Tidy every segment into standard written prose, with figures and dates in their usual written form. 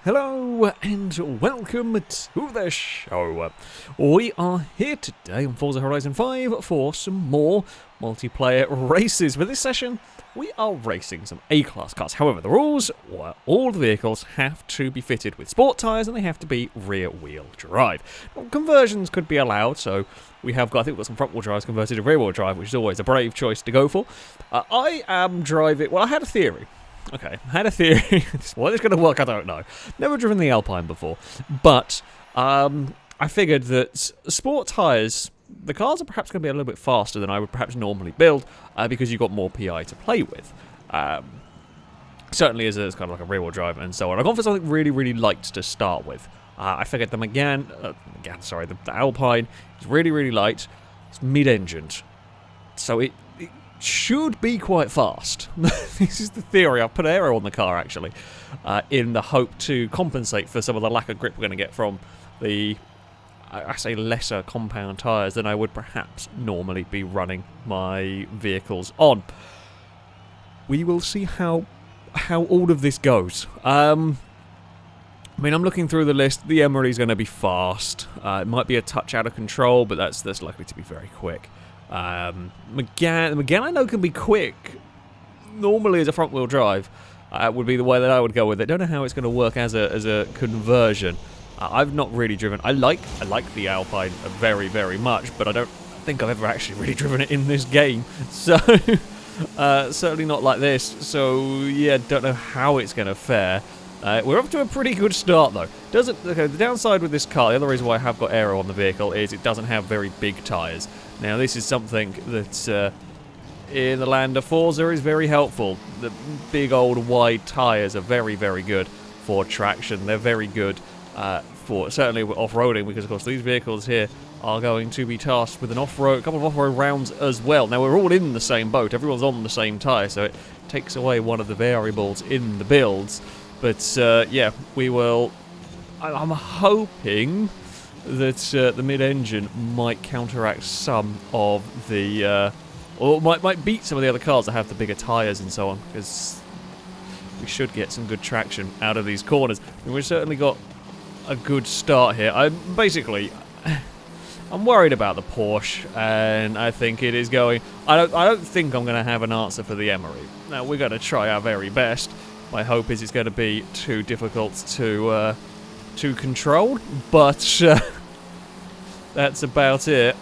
Hello and welcome to the show. We are here today on Forza Horizon 5 for some more multiplayer races. For this session, we are racing some A-Class cars. However, the rules were all the vehicles have to be fitted with sport tyres and they have to be rear-wheel drive. Now, conversions could be allowed, so we have got, I think we've got some front-wheel drives converted to rear-wheel drive, which is always a brave choice to go for. I am driving, well, I had a theory. Okay, I had a theory. What it's going to work, I don't know. Never driven the Alpine before, but I figured that sport tyres, the cars are perhaps going to be a little bit faster than I would perhaps normally build, because you've got more PI to play with. Certainly as kind of like a rear-wheel drive and so on. I've gone for something really, really light to start with. I figured the Alpine is really, really light. It's mid-engined, so it should be quite fast. This is the theory. I've put aero on the car, actually, in the hope to compensate for some of the lack of grip we're going to get from the, I say, lesser compound tyres than I would perhaps normally be running my vehicles on. We will see how all of this goes. I mean, I'm looking through the list. The Emery's going to be fast. It might be a touch out of control, but that's likely to be very quick. McGann I know can be quick. Normally as a front wheel drive would be the way that I would go with it. Don't know how it's going to work as a conversion. I've not really driven. I like the Alpine very, very much, but I don't think I've ever actually really driven it in this game. So certainly not like this. So yeah, don't know how it's going to fare. We're off to a pretty good start though. The downside with this car, the other reason why I have got aero on the vehicle is it doesn't have very big tyres. Now this is something that in the land of Forza is very helpful. The big old wide tyres are very, very good for traction. They're very good for certainly off-roading, because of course these vehicles here are going to be tasked with a couple of off-road rounds as well. Now we're all in the same boat, everyone's on the same tyre, so it takes away one of the variables in the builds. But yeah, we will. I'm hoping that the mid-engine might counteract some of the, or might beat some of the other cars that have the bigger tyres and so on, because we should get some good traction out of these corners. And we've certainly got a good start here. I'm worried about the Porsche, and I think it is going. I don't think I'm going to have an answer for the Emery. Now we're going to try our very best. My hope is it's going to be too difficult to control, but that's about it.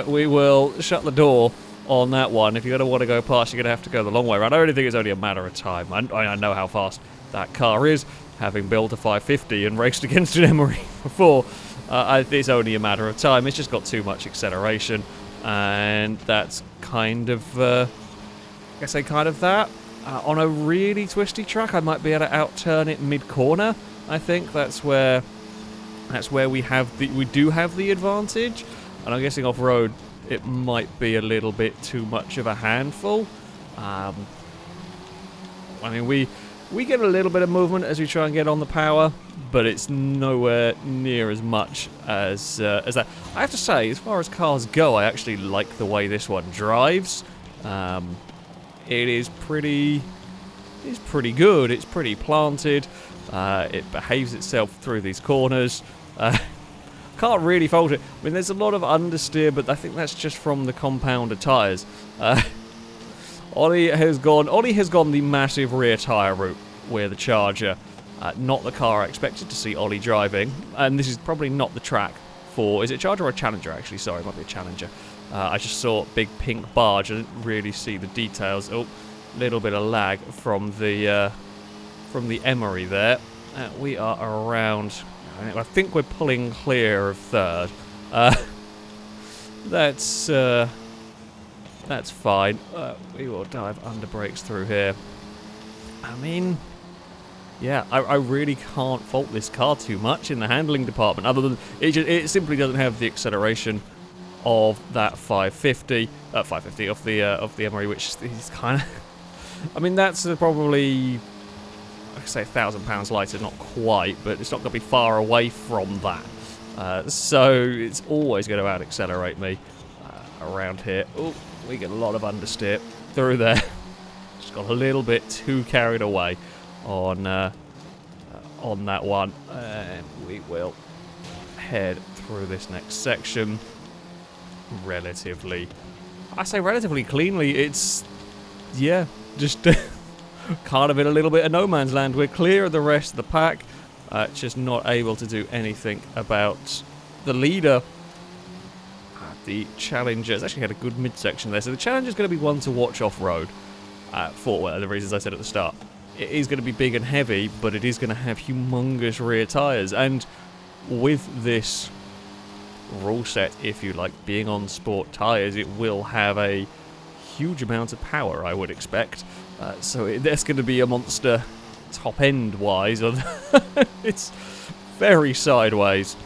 We will shut the door on that one. If you're going to want to go past, you're going to have to go the long way around. I only think it's only a matter of time. I know how fast that car is, having built a 550 and raced against an Emery before. It's only a matter of time. It's just got too much acceleration, and that's kind of, that. On a really twisty track, I might be able to outturn it mid-corner. I think that's where we do have the advantage. And I'm guessing off-road, it might be a little bit too much of a handful. I mean, we get a little bit of movement as we try and get on the power, but it's nowhere near as much as that. I have to say, as far as cars go, I actually like the way this one drives. It is pretty good. It's pretty planted. It behaves itself through these corners. Can't really fault it. I mean, there's a lot of understeer, but I think that's just from the compounded tyres. Ollie has gone the massive rear tyre route with the Charger. Not the car I expected to see Ollie driving. And this is probably not the track for... Is it Charger or a Challenger, actually? Sorry, it might be a Challenger. I just saw big pink barge. I didn't really see the details. Oh, little bit of lag from the Emery there. We are around. I think we're pulling clear of third. That's fine. We will dive under brakes through here. I mean, yeah, I really can't fault this car too much in the handling department. Other than it simply doesn't have the acceleration of that 550 of the Emery, which is kind of. I mean, that's probably, I say, £1,000 lighter, not quite, but it's not going to be far away from that. So it's always going to out-accelerate me around here. Oh, we get a lot of understeer through there. Just got a little bit too carried away on on that one. And we will head through this next section relatively, I say relatively cleanly. It's, yeah, just kind of in a little bit of no man's land. We're clear of the rest of the pack, just not able to do anything about the leader. The Challenger's actually had a good midsection there, so the Challenger's going to be one to watch off-road for, well, the reasons I said at the start. It is going to be big and heavy, but it is going to have humongous rear tyres, and with this rule set, if you like, being on sport tyres, it will have a huge amount of power, I would expect. So there's going to be a monster top end wise. It's very sideways.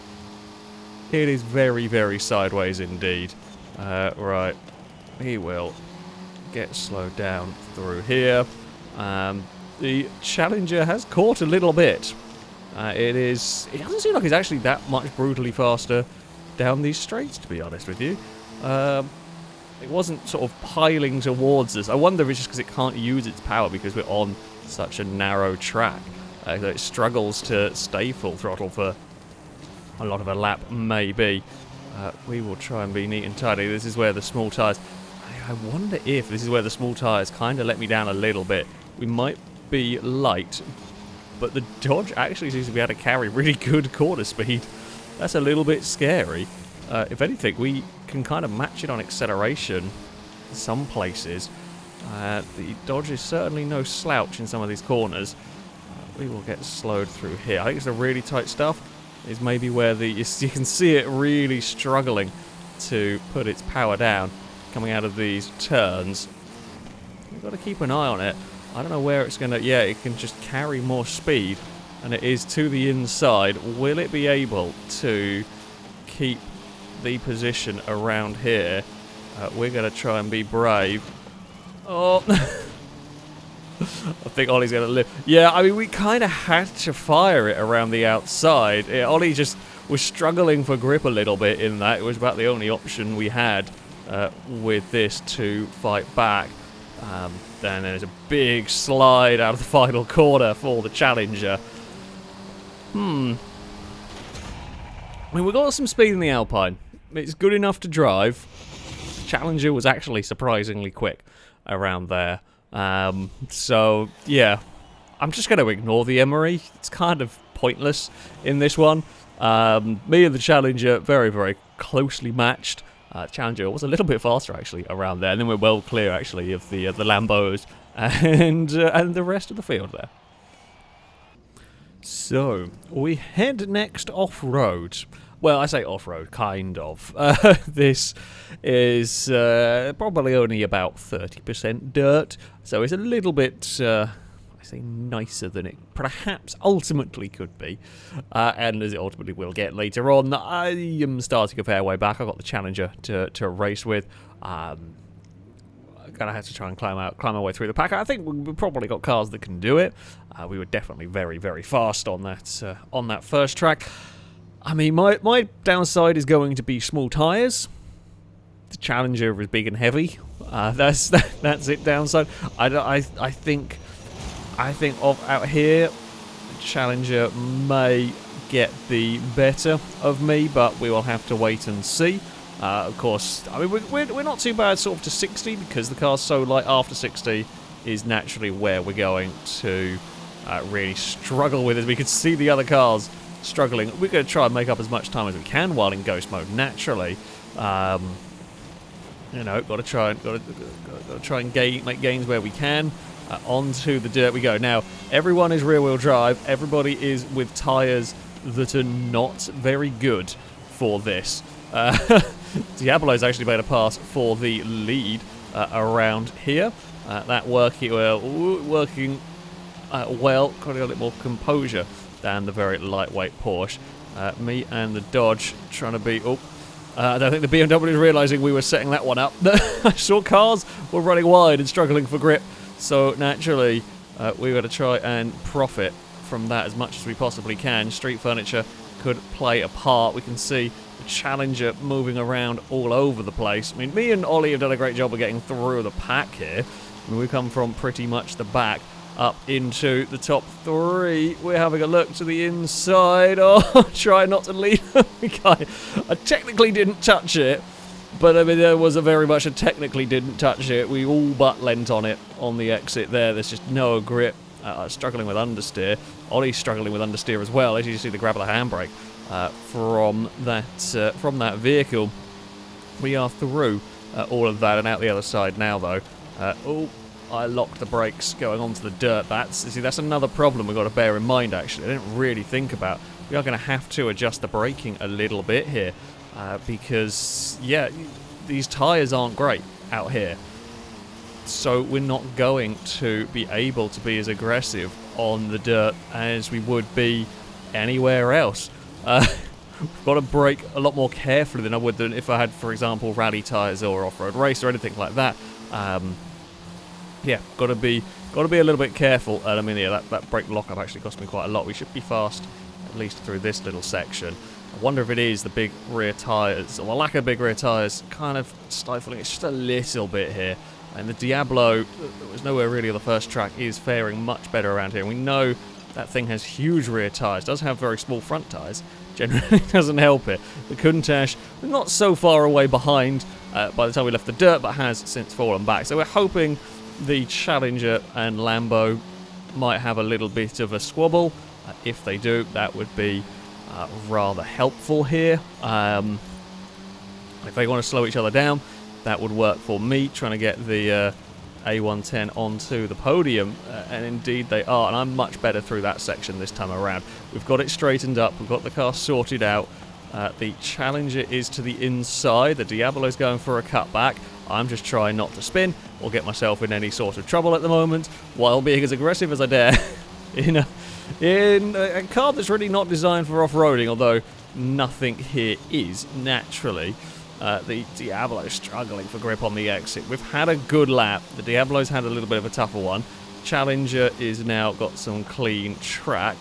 It is very, very sideways indeed. Right, he will get slowed down through here. The Challenger has caught a little bit. It doesn't seem like it's actually that much brutally faster down these straights, to be honest with you. It wasn't sort of piling towards us. I wonder if it's just because it can't use its power because we're on such a narrow track. That it struggles to stay full throttle for a lot of a lap, maybe. We will try and be neat and tidy. This is where the small tyres... I wonder if this is where the small tyres kind of let me down a little bit. We might be light, but the Dodge actually seems to be able to carry really good corner speed. That's a little bit scary. If anything, we can kind of match it on acceleration in some places. The Dodge is certainly no slouch in some of these corners. We will get slowed through here. I think it's the really tight stuff is maybe where you can see it really struggling to put its power down coming out of these turns. We've got to keep an eye on it. I don't know where it's going to... Yeah, it can just carry more speed, and it is to the inside. Will it be able to keep the position around here? We're going to try and be brave. Oh... I think Ollie's going to live. Yeah, I mean, we kind of had to fire it around the outside. Yeah, Ollie just was struggling for grip a little bit in that. It was about the only option we had with this to fight back. Then there's a big slide out of the final corner for the Challenger. I mean, we've got some speed in the Alpine. It's good enough to drive. The Challenger was actually surprisingly quick around there. So, yeah. I'm just going to ignore the Emery. It's kind of pointless in this one. Me and the Challenger, very, very closely matched. Challenger was a little bit faster, actually, around there. And then we're well clear, actually, of the Lambos and the rest of the field there. So, we head next off-road. Well, I say off-road, kind of. This is probably only about 30% dirt, so it's a little bit, I say, nicer than it perhaps ultimately could be. And as it ultimately will get later on, I am starting a fair way back. I've got the Challenger to race with. I'm gonna have to try and climb our way through the pack. I think we've probably got cars that can do it. We were definitely very, very fast on that first track. I mean, my downside is going to be small tyres. The Challenger is big and heavy. That's it downside. I think out here, the Challenger may get the better of me, but we will have to wait and see. Of course, I mean, we're not too bad sort of to 60 because the car's so light. After 60 is naturally where we're going to really struggle with, as we can see the other cars struggling. We're going to try and make up as much time as we can while in ghost mode. Naturally, you know, got to try and make gains where we can. Onto the dirt we go. Now, everyone is rear-wheel drive. Everybody is with tyres that are not very good for this. Diablo's actually made a pass for the lead around here. That working well, got a little more composure than the very lightweight Porsche. Me and the Dodge trying to beat... I don't think the BMW is realising we were setting that one up. I saw cars were running wide and struggling for grip. So naturally, we've got to try and profit from that as much as we possibly can. Street furniture could play a part. We can see the Challenger moving around all over the place. I mean, me and Ollie have done a great job of getting through the pack here. I mean, we come from pretty much the back. up into the top 3. We're having a look to the inside. Oh, try not to lead the guy. I technically didn't touch it, but I mean, there was a very much a technically didn't touch it. We all but leant on it on the exit there. There's just no grip. Struggling with understeer. Ollie's struggling with understeer as well. As you see the grab of the handbrake from that vehicle. We are through all of that and out the other side now, though. I locked the brakes going onto the dirt. That's another problem we've got to bear in mind, actually. I didn't really think about. We are going to have to adjust the braking a little bit here because, yeah, these tyres aren't great out here. So we're not going to be able to be as aggressive on the dirt as we would be anywhere else. We've got to brake a lot more carefully than I would if I had, for example, rally tyres or off-road race or anything like that. Yeah, got to be a little bit careful. And I mean, yeah, that brake lockup actually cost me quite a lot. We should be fast, at least through this little section. I wonder if it is the big rear tyres, or the lack of big rear tyres, kind of stifling it just a little bit here. And the Diablo, that was nowhere really on the first track, is faring much better around here. And we know that thing has huge rear tyres, does have very small front tyres. Generally doesn't help it. The Countach, not so far away behind by the time we left the dirt, but has since fallen back. So we're hoping the Challenger and Lambo might have a little bit of a squabble. If they do, that would be rather helpful here. If they want to slow each other down, that would work for me, trying to get the A110 onto the podium, and indeed they are, and I'm much better through that section this time around. We've got it straightened up, we've got the car sorted out. The Challenger is to the inside, the Diablo's going for a cutback. I'm just trying not to spin or get myself in any sort of trouble at the moment, while being as aggressive as I dare in a car that's really not designed for off-roading, although nothing here is, naturally. The Diablo's struggling for grip on the exit. We've had a good lap. The Diablo's had a little bit of a tougher one. Challenger is now got some clean track.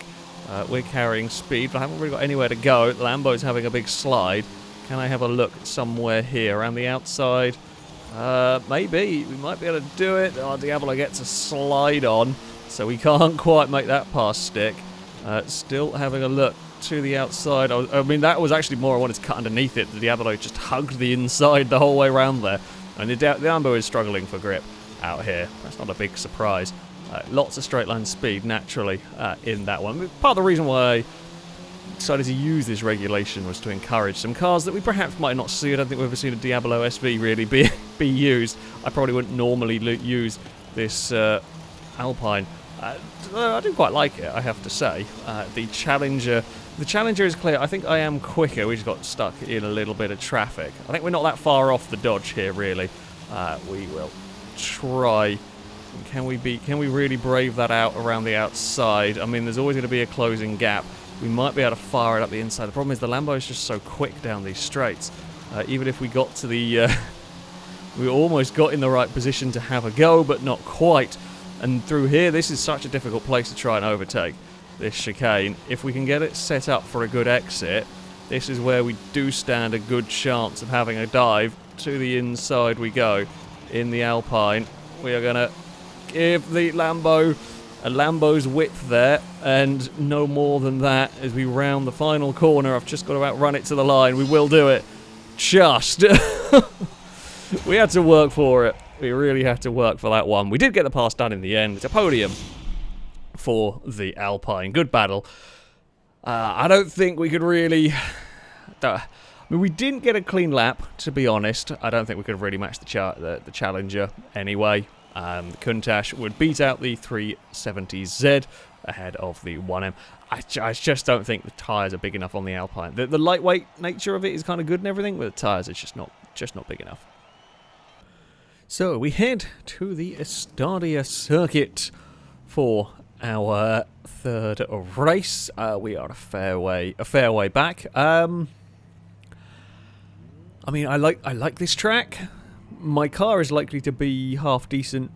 We're carrying speed, but I haven't really got anywhere to go. Lambo's having a big slide. Can I have a look somewhere here around the outside? Maybe. We might be able to do it. Oh, Diablo gets a slide on, so we can't quite make that pass stick. Still having a look to the outside. I mean, that was actually more I wanted to cut underneath it. The Diablo just hugged the inside the whole way around there. And the Lambo is struggling for grip out here. That's not a big surprise. Lots of straight line speed, naturally, in that one. Part of the reason why I decided to use this regulation was to encourage some cars that we perhaps might not see. I don't think we've ever seen a Diablo SV really be used. I probably wouldn't normally use this Alpine. I do quite like it, I have to say. The Challenger is clear. I think I am quicker. We just got stuck in a little bit of traffic. I think we're not that far off the Dodge here, really. We will try. Can we really brave that out around the outside? I mean, there's always going to be a closing gap. We might be able to fire it up the inside. The problem is the Lambo is just so quick down these straights. Even if we got to the... we almost got in the right position to have a go, but not quite. And through here, this is such a difficult place to try and overtake this chicane. If we can get it set up for a good exit, this is where we do stand a good chance of having a dive. To the inside we go in the Alpine. We are going to give the Lambo a Lambo's width there, and no more than that as we round the final corner. I've just got to outrun it to the line. We will do it. Just. We had to work for it. We really had to work for that one. We did get the pass done in the end. It's a podium for the Alpine. Good battle. I don't think we could really... I mean, we didn't get a clean lap, to be honest. I don't think we could have really matched the Challenger anyway. The Countach would beat out the 370Z ahead of the 1M. I just don't think the tyres are big enough on the Alpine. The lightweight nature of it is kind of good and everything, but the tyres are just not big enough. So we head to the Estadia circuit for our third race. We are a fair way back. I mean, I like this track. My car is likely to be half decent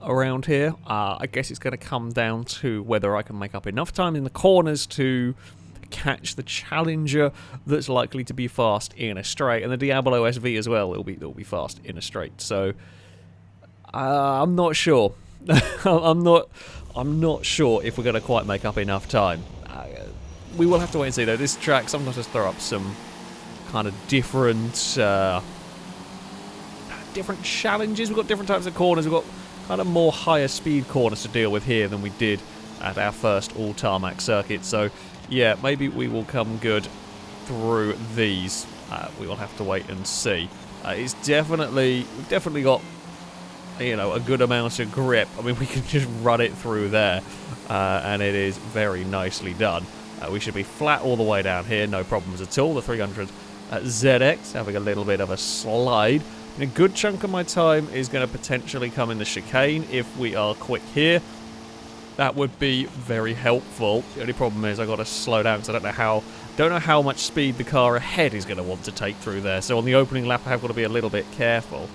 around here. I guess it's going to come down to whether I can make up enough time in the corners to catch the Challenger that's likely to be fast in a straight, and the Diablo SV as well. It'll be fast in a straight. So I'm not sure. I'm I'm not sure if we're going to quite make up enough time. We will have to wait and see, though. This track sometimes does throw up some kind of different challenges. We've got different types of corners. We've got kind of more higher speed corners to deal with here than we did at our first all-tarmac circuit. So, yeah, maybe we will come good through these. We will have to wait and see. We've definitely got, you know, a good amount of grip. I mean, we can just run it through there, and it is very nicely done. We should be flat all the way down here, no problems at all. The 300 ZX having a little bit of a slide. And a good chunk of my time is going to potentially come in the chicane if we are quick here. That would be very helpful. The only problem is I've got to slow down because I don't know how much speed the car ahead is going to want to take through there. So on the opening lap I have got to be a little bit careful.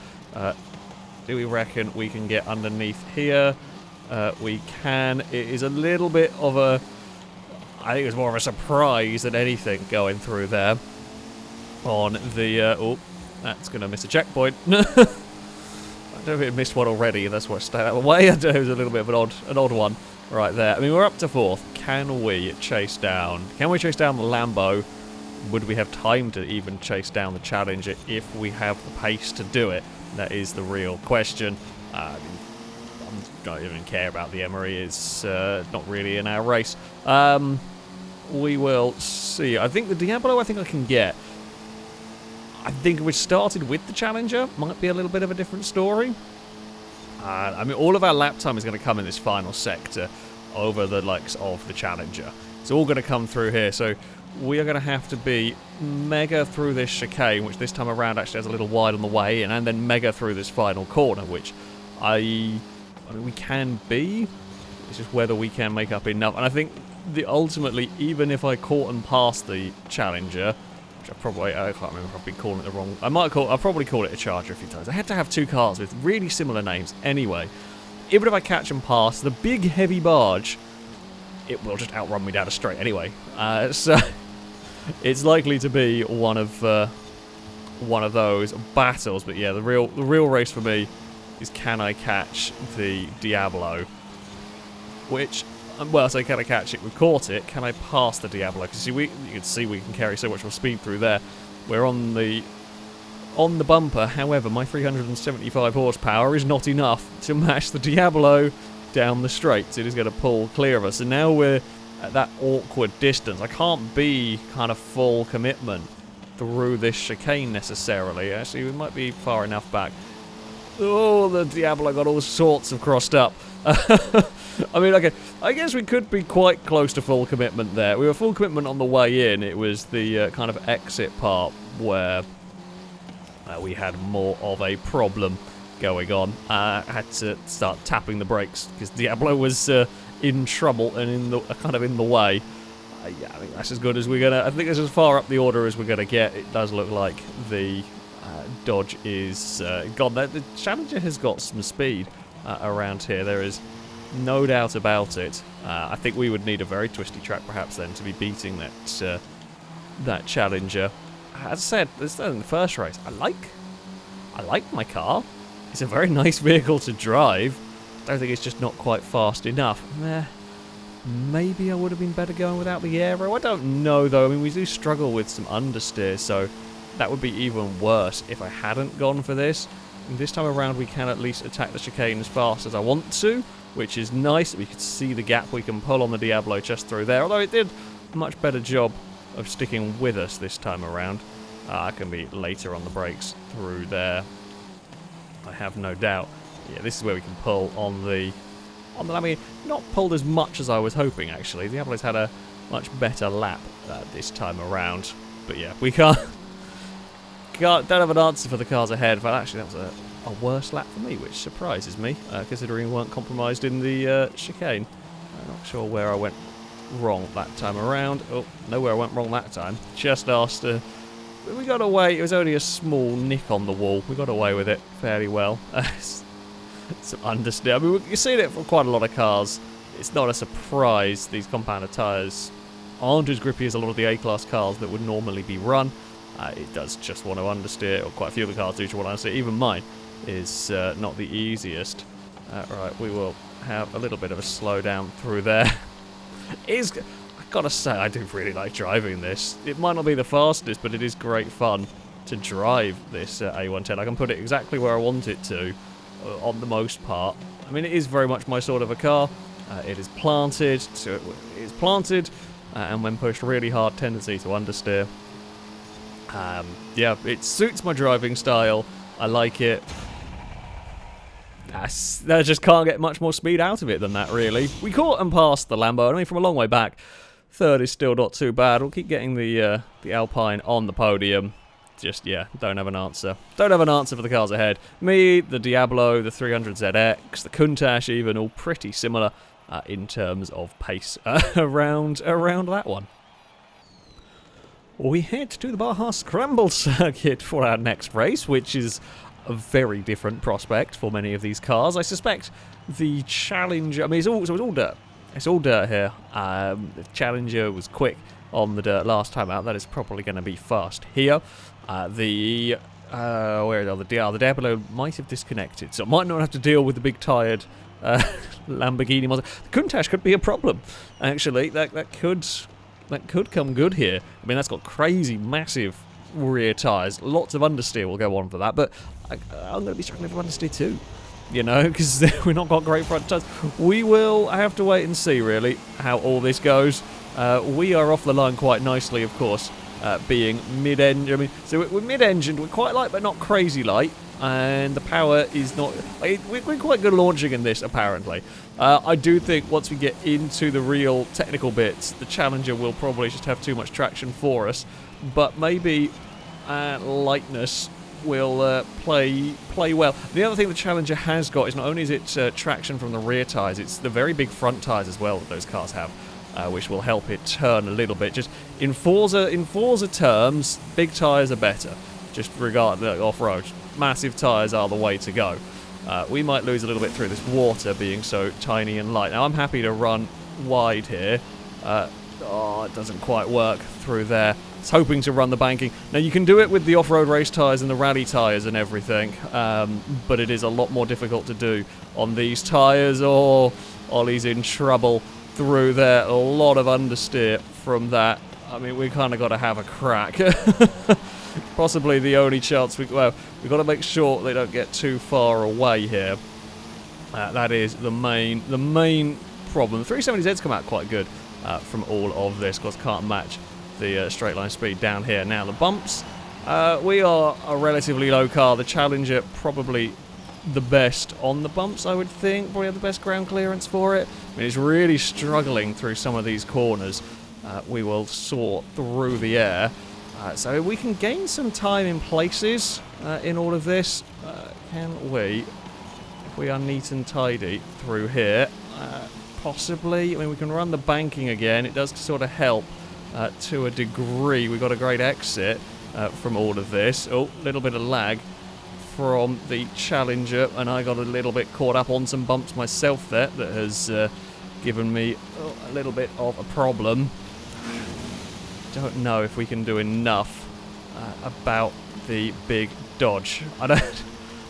Do we reckon we can get underneath here? We can. It is a little bit of a... I think it's more of a surprise than anything going through there. On the... oh, that's going to miss a checkpoint. I don't know if it missed one already, and that's why I stayed out of the way. I don't know, it was a little bit of an odd one right there. I mean, we're up to 4th. Can we chase down the Lambo? Would we have time to even chase down the Challenger if we have the pace to do it? That is the real question. I don't even care about the Emery. It's not really in our race. We will see. I think the Diablo I can get. I think if we started with the Challenger, might be a little bit of a different story. I mean, all of our lap time is going to come in this final sector over the likes of the Challenger. It's all going to come through here, so we are going to have to be mega through this chicane, which this time around actually has a little wide on the way in, and then mega through this final corner, which I mean, we can be. It's just whether we can make up enough. And I think ultimately, even if I caught and passed the Challenger, which I can't remember if I've been calling it the wrong... I'll probably call it a Charger a few times. I had to have 2 cars with really similar names anyway. Even if I catch and pass, the big heavy barge, it will just outrun me down a straight anyway. So it's likely to be one of those battles. But yeah, the real race for me is, can I catch the Diablo? Which... well, so can I catch it? We've caught it. Can I pass the Diablo? Because you can see we can carry so much more speed through there. We're on the bumper. However, my 375 horsepower is not enough to match the Diablo down the straights. It is going to pull clear of us. And now we're at that awkward distance. I can't be kind of full commitment through this chicane necessarily. Actually, we might be far enough back. Oh, the Diablo got all sorts of crossed up. I mean, okay, I guess we could be quite close to full commitment there. We were full commitment on the way in. It was the kind of exit part where we had more of a problem going on. I had to start tapping the brakes because Diablo was in trouble and in the way. Yeah, I think that's as good as we're gonna. I think that's as far up the order as we're gonna get. It does look like the Dodge is gone. The Challenger has got some speed around here. There is no doubt about it. I think we would need a very twisty track perhaps then to be beating that Challenger. As I said, this is in the first race. I like my car. It's a very nice vehicle to drive. I don't think it's just not quite fast enough. Maybe I would have been better going without the aero. I don't know though. I mean, we do struggle with some understeer, so that would be even worse if I hadn't gone for this. And this time around we can at least attack the chicane as fast as I want to, which is nice. We can see the gap we can pull on the Diablo just through there, although it did a much better job of sticking with us this time around. I can be later on the brakes through there, I have no doubt. Yeah, this is where we can pull on the... I mean, not pulled as much as I was hoping, actually. The Diablo's had a much better lap this time around. But yeah, we don't have an answer for the cars ahead. But actually, that was a worse lap for me, which surprises me, considering we weren't compromised in the chicane. I'm not sure where I went wrong that time around. Oh, nowhere I went wrong that time. Just asked... we got away. It was only a small nick on the wall. We got away with it fairly well. Some understeer. I mean, you've seen it for quite a lot of cars. It's not a surprise these compounded tyres aren't as grippy as a lot of the A-Class cars that would normally be run. It does just want to understeer, or quite a few of the cars do just want to understeer. Even mine is not the easiest. Right, we will have a little bit of a slowdown through there. I've got to say, I do really like driving this. It might not be the fastest, but it is great fun to drive this A110. I can put it exactly where I want it to, on the most part. I mean, it is very much my sort of a car. It is planted, and when pushed really hard, tendency to understeer. Yeah, it suits my driving style. I like it. I just can't get much more speed out of it than that, really. We caught and passed the Lambo. I mean, from a long way back, third is still not too bad. We'll keep getting the Alpine on the podium. Just, yeah, don't have an answer. Don't have an answer for the cars ahead. Me, the Diablo, the 300ZX, the Countach even, all pretty similar in terms of pace around that one. We head to the Baja Scramble circuit for our next race, which is a very different prospect for many of these cars. I suspect the Challenger, I mean, it's all dirt. It's all dirt here. The Challenger was quick on the dirt last time out. That is probably going to be fast here. The Diablo might have disconnected, so it might not have to deal with the big tired Lamborghini monster. The Countach could be a problem, actually. That could come good here. I mean, that's got crazy, massive rear tyres. Lots of understeer will go on for that, but I'm going to be struggling for understeer too, you know, because we've not got great front tyres. We will have to wait and see, really, how all this goes. We are off the line quite nicely, of course, being mid-engine. I mean, so we're mid-engined. We're quite light, but not crazy light. And the power is not... We're quite good launching in this, apparently. I do think once we get into the real technical bits, the Challenger will probably just have too much traction for us. But maybe lightness will play well. The other thing the Challenger has got is not only is it traction from the rear tyres, it's the very big front tyres as well that those cars have. Which will help it turn a little bit. Just in Forza terms, big tyres are better. Just regardless, off-road, massive tyres are the way to go. We might lose a little bit through this water being so tiny and light. Now I'm happy to run wide here. It doesn't quite work through there. It's hoping to run the banking. Now you can do it with the off-road race tyres and the rally tyres and everything, but it is a lot more difficult to do on these tyres. Oh, Ollie's in trouble through there. A lot of understeer from that. I mean, we kind of got to have a crack. Possibly the only chance we've got to make sure they don't get too far away here. That is the main problem. The 370Z's come out quite good from all of this. Of course, can't match the straight line speed down here. Now the bumps. We are a relatively low car. The Challenger probably the best on the bumps, I would think. Probably have the best ground clearance for it. I mean, it's really struggling through some of these corners. We will soar through the air. So we can gain some time in places in all of this. Can we? If we are neat and tidy through here, possibly. I mean, we can run the banking again. It does sort of help to a degree. We've got a great exit from all of this. Oh, a little bit of lag from the Challenger, and I got a little bit caught up on some bumps myself there that has given me a little bit of a problem. Don't know if we can do enough about the big Dodge. I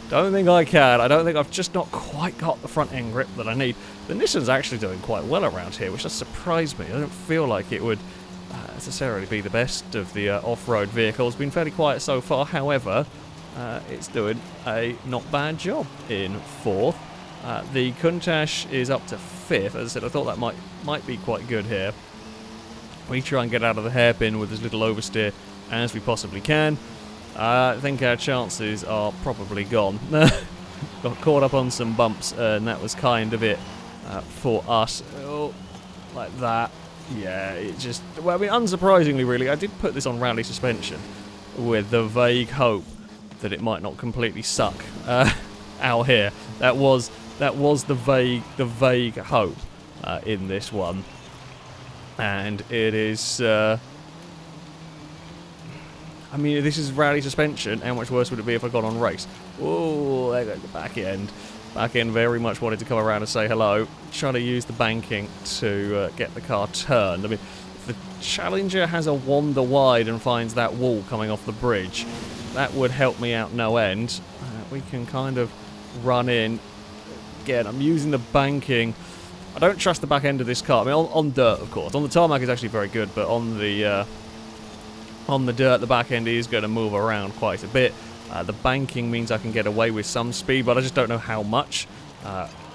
don't think I can. I don't think I've just not quite got the front end grip that I need. The Nissan's actually doing quite well around here, which does surprise me. I don't feel like it would necessarily be the best of the off-road vehicles. Been fairly quiet so far, however, it's doing a not bad job in fourth. The Countach is up to fifth. As I said, I thought that might be quite good here. We try and get out of the hairpin with as little oversteer as we possibly can. I think our chances are probably gone. Got caught up on some bumps, and that was kind of it for us. Oh, like that. Yeah, it just... Well, I mean, unsurprisingly, really, I did put this on rally suspension with the vague hope that it might not completely suck out here. That was the vague hope in this one. And it is, I mean, this is rally suspension. How much worse would it be if I got on race? Oh, there goes the back end. Back end very much wanted to come around and say hello. Trying to use the banking to get the car turned. I mean, if the Challenger has a wander wide and finds that wall coming off the bridge, that would help me out no end. We can kind of run in Again, I'm using the banking. I don't trust the back end of this car. I mean, on dirt, of course. On the tarmac, it's actually very good, but on the dirt, the back end is going to move around quite a bit. The banking means I can get away with some speed, but I just don't know how much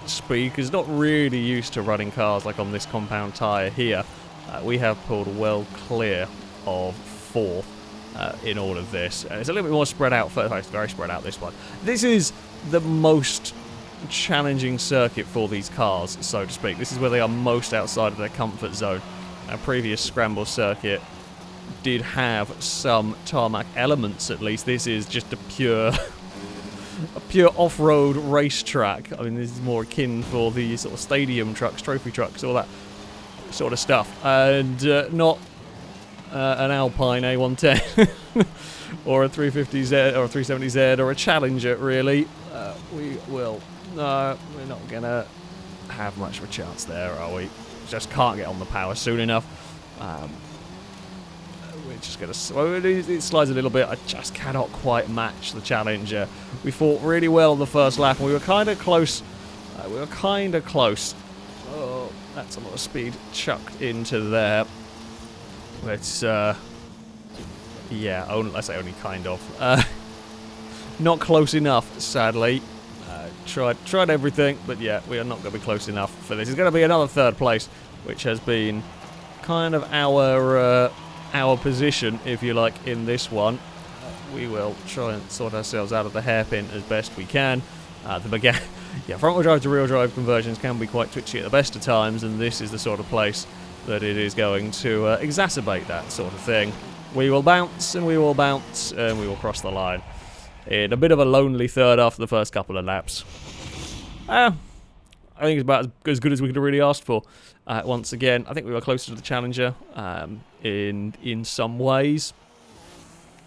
speed, because it's not really used to running cars like on this compound tyre here. We have pulled well clear of 4th in all of this. It's a little bit more spread out. It's very spread out, this one. This is the most challenging circuit for these cars, so to speak. This is where they are most outside of their comfort zone. Our previous scramble circuit did have some tarmac elements, at least. This is just a pure off-road racetrack. I mean, this is more akin for the sort of stadium trucks, trophy trucks, all that sort of stuff, and not an Alpine A110 or a 350Z or a 370Z or a Challenger, really. We will. No, we're not gonna have much of a chance there, are we? Just can't get on the power soon enough. We're just gonna. Well, it slides a little bit. I just cannot quite match the Challenger. We fought really well on the first lap, and we were kind of close. Oh, that's a lot of speed chucked into there. Let's. Yeah, I say only kind of. Not close enough, sadly. Tried everything, but yeah, we are not going to be close enough for this. It's going to be another 3rd place, which has been kind of our position, if you like, in this one. We will try and sort ourselves out of the hairpin as best we can. Front-wheel drive to rear drive conversions can be quite twitchy at the best of times, and this is the sort of place that it is going to exacerbate that sort of thing. We will bounce, and we will bounce, and we will cross the line. In a bit of a lonely 3rd after the first couple of laps. I think it's about as good as we could have really asked for. Once again, I think we were closer to the Challenger in some ways.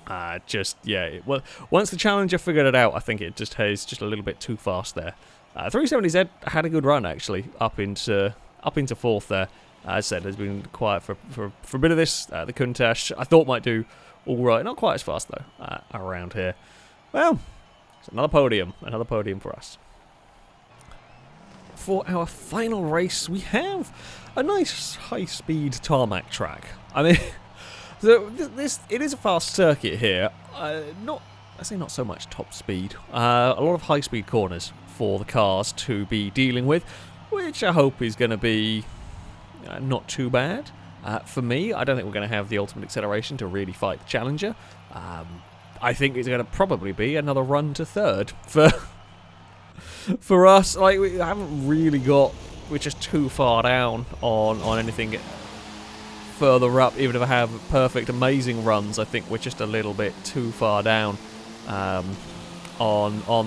Well, once the Challenger figured it out, I think it just is just a little bit too fast there. 370Z had a good run, actually, up into 4th there. As I said, has been quiet for a bit of this. The Countach, I thought, might do all right. Not quite as fast, though, around here. Well, it's another podium for us. For our final race, we have a nice high-speed tarmac track. I mean, it is a fast circuit here. I say not so much top speed. A lot of high-speed corners for the cars to be dealing with, which I hope is going to be not too bad. For me, I don't think we're going to have the ultimate acceleration to really fight the Challenger. I think it's going to probably be another run to 3rd for us. Like, we haven't really got. We're just too far down on anything further up. Even if I have perfect, amazing runs, I think we're just a little bit too far down on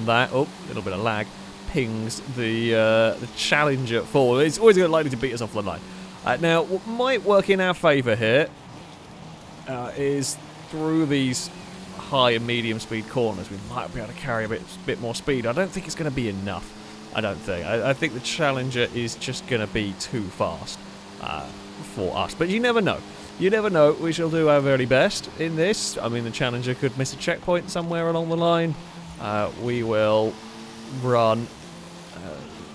that. Oh, a little bit of lag pings the Challenger forward. It's always likely to beat us off the line. Now, what might work in our favour here is through these high and medium speed corners, we might be able to carry a bit more speed. I don't think it's going to be enough. I think the Challenger is just going to be too fast for us. But you never know. You never know. We shall do our very best in this. I mean, the Challenger could miss a checkpoint somewhere along the line. We will run,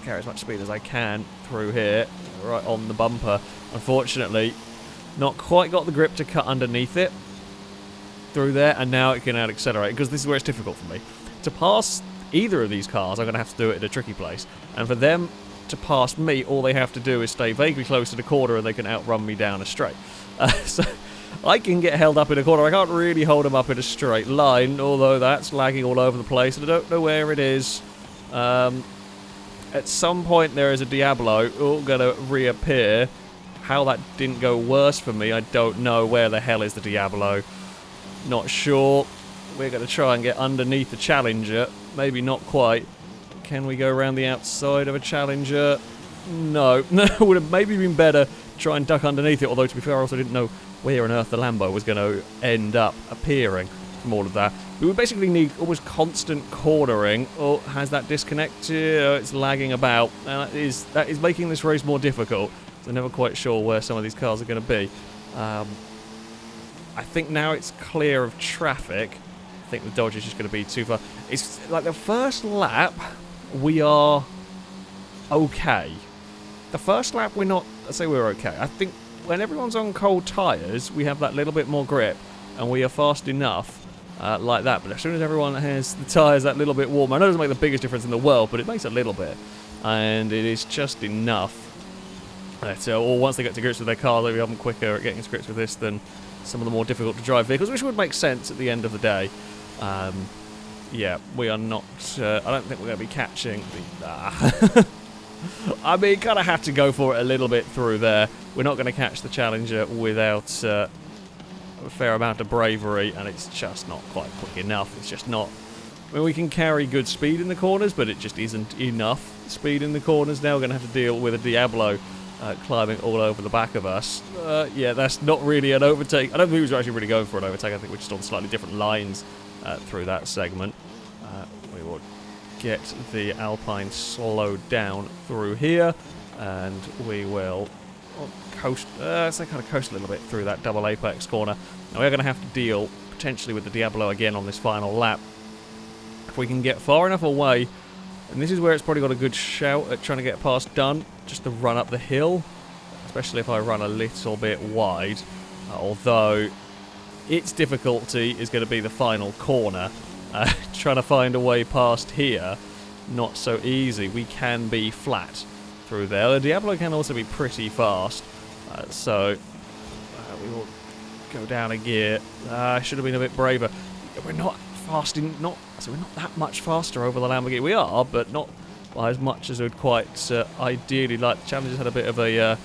carry as much speed as I can through here, right on the bumper. Unfortunately, not quite got the grip to cut underneath it through there, and now it can accelerate, because this is where it's difficult for me. To pass either of these cars, I'm going to have to do it at a tricky place. And for them to pass me, all they have to do is stay vaguely close to the corner, and they can outrun me down a straight. So I can get held up in a corner. I can't really hold them up in a straight line, although that's lagging all over the place, and I don't know where it is. At some point there is a Diablo going to reappear. How that didn't go worse for me, I don't know. Where the hell is the Diablo? Not sure. We're going to try and get underneath the Challenger. Maybe not quite. Can we go around the outside of a Challenger? No. No, it would have maybe been better to try and duck underneath it, although to be fair I also didn't know where on earth the Lambo was going to end up appearing from all of that. We would basically need almost constant cornering. Oh, has that disconnected? Oh, it's lagging about. And that is making this race more difficult. So I'm never quite sure where some of these cars are going to be. I think now it's clear of traffic. I think the Dodge is just going to be too far. It's like the first lap, we are okay. The first lap, we're not... I say we're okay. I think when everyone's on cold tyres, we have that little bit more grip, and we are fast enough like that. But as soon as everyone has the tyres that little bit warmer, I know it doesn't make the biggest difference in the world, but it makes a little bit. And it is just enough. Or once they get to grips with their car, they'll become quicker at getting to grips with this than some of the more difficult to drive vehicles, which would make sense at the end of the day. Yeah, we are not... I don't think we're going to be catching the... I mean, kind of have to go for it a little bit through there. We're not going to catch the Challenger without a fair amount of bravery, and it's just not quite quick enough. It's just not... I mean, we can carry good speed in the corners, but it just isn't enough speed in the corners. Now we're going to have to deal with a Diablo climbing all over the back of us. Yeah, that's not really an overtake. I don't think we were actually really going for an overtake. I think we're just on slightly different lines through that segment. We will get the Alpine slowed down through here, and we will coast, so kind of coast a little bit through that double apex corner. Now we're going to have to deal potentially with the Diablo again on this final lap. If we can get far enough away, and this is where it's probably got a good shout at trying to get past Dunn, just to run up the hill, especially if I run a little bit wide, although its difficulty is going to be the final corner. Trying to find a way past here, not so easy. We can be flat through there. The Diablo can also be pretty fast, so we will go down a gear. I should have been a bit braver. We're not fast in, so we're not that much faster over the Lamborghini. We are, but not by as much as we'd quite ideally like. The Challenger's had a bit of a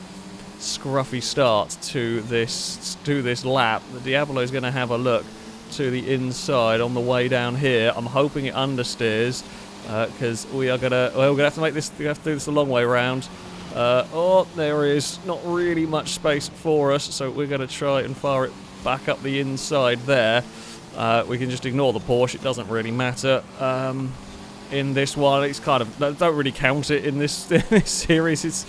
scruffy start to this lap. The Diablo is going to have a look to the inside on the way down here. I'm hoping it understeers, because we're gonna have to make this. We have to do this a long way round. Oh, there is not really much space for us, so we're gonna try and fire it back up the inside there. We can just ignore the Porsche. It doesn't really matter. In this one, it's kind of don't really count it in this series.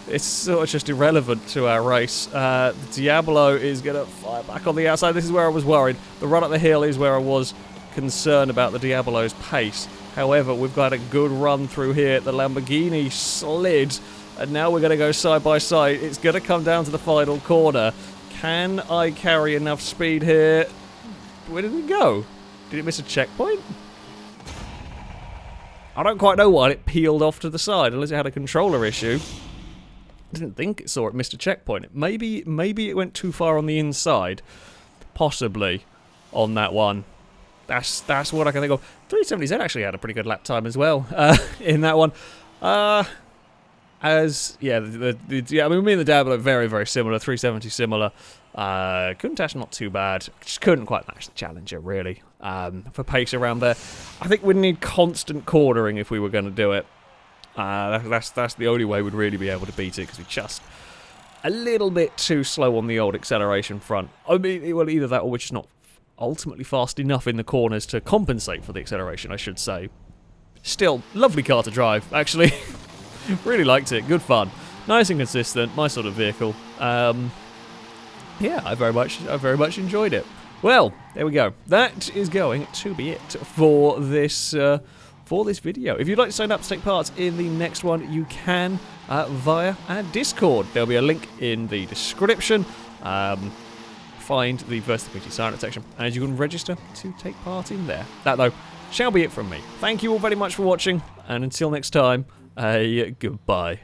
It's sort of just irrelevant to our race. The Diablo is going to fire back on the outside. This is where I was worried. The run up the hill is where I was concerned about the Diablo's pace. However, we've got a good run through here. The Lamborghini slid, and now we're going to go side by side. It's going to come down to the final corner. Can I carry enough speed here? Where did it go? Did it miss a checkpoint? I don't quite know why it peeled off to the side, unless it had a controller issue. Didn't think it saw it missed a checkpoint. Maybe it went too far on the inside, possibly, on that one. That's what I can think of. 370Z actually had a pretty good lap time as well in that one. Yeah, I mean, me and the Diablo are very, very similar. 370 similar. Countach not too bad. Just couldn't quite match the Challenger really for pace around there. I think we'd need constant cornering if we were going to do it. That's the only way we'd really be able to beat it, because we're just a little bit too slow on the old acceleration front. I mean, well, either that or we're just not ultimately fast enough in the corners to compensate for the acceleration, I should say. Still, lovely car to drive, actually. Really liked it. Good fun. Nice and consistent. My sort of vehicle. Yeah, I very much enjoyed it. Well, there we go. That is going to be it for this video. If you'd like to sign up to take part in the next one, you can via our Discord. There'll be a link in the description. Find the Versus the PT Siren section, and you can register to take part in there. That, though, shall be it from me. Thank you all very much for watching, and until next time, goodbye.